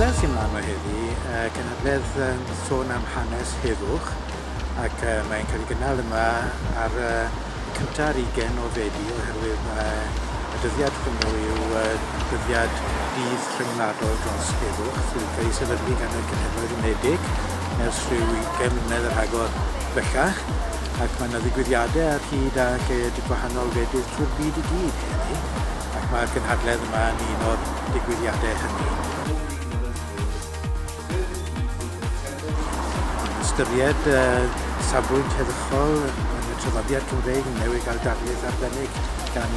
Cenhedlaeth sy'n mlaen o heddi, cenhedlaeth sôn am hanes heddwch, ac mae'n cael ei gynnal yma ar y cyntaf ar 20 o Fedi oherwydd y dyddiad hwnnw yw dyddiad dydd rhyngwladol dros heddwch sydd wedi cael ei sefydlu gan y Cenhedloedd Unedig ers rhyw 20 mlynedd ar agor bellach, ac mae yna ddigwyddiadau ar hyd a lled gwahanol wledydd trwy'r byd I gyd heddi, ac mae'r cenhedlaeth yma yn un o'r digwyddiadau hynny. Ystyried safbwynt heddychol yn y traddodiad Cymreig newydd gael darlith arbennig gan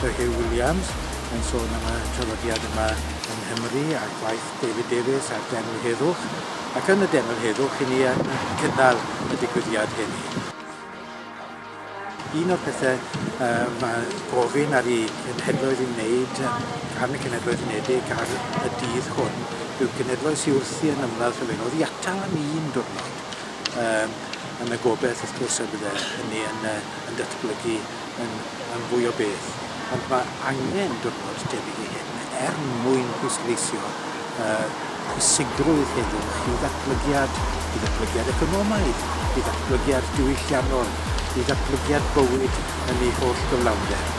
Hugh Williams yn sôn am y traddodiad yma yng Nghymru a gwaith David Davies ar denw heddwch, ac yn y denw heddwch I ni yn cynnal y digwyddiad hynny. Un o'r pethau mae gofyn ar ei cenhedloedd I wneud gan y Cenhedloedd Unedig ar y dydd hwn yw cenhedloedd sy'n wrthi yn ymladd rhywun i atal am un diwrnod yn y gobeith wrth gwrs y bydde hynny yn datblygu yn fwy o beth. Ond mae angen diwrnod debyg I hyn mwyn pwysleisio pwysigrwydd heddwch I ddatblygiad economaidd, I ddatblygiad diwylliannol, I ddatblygiad bywyd yn ei holl gyflawnder.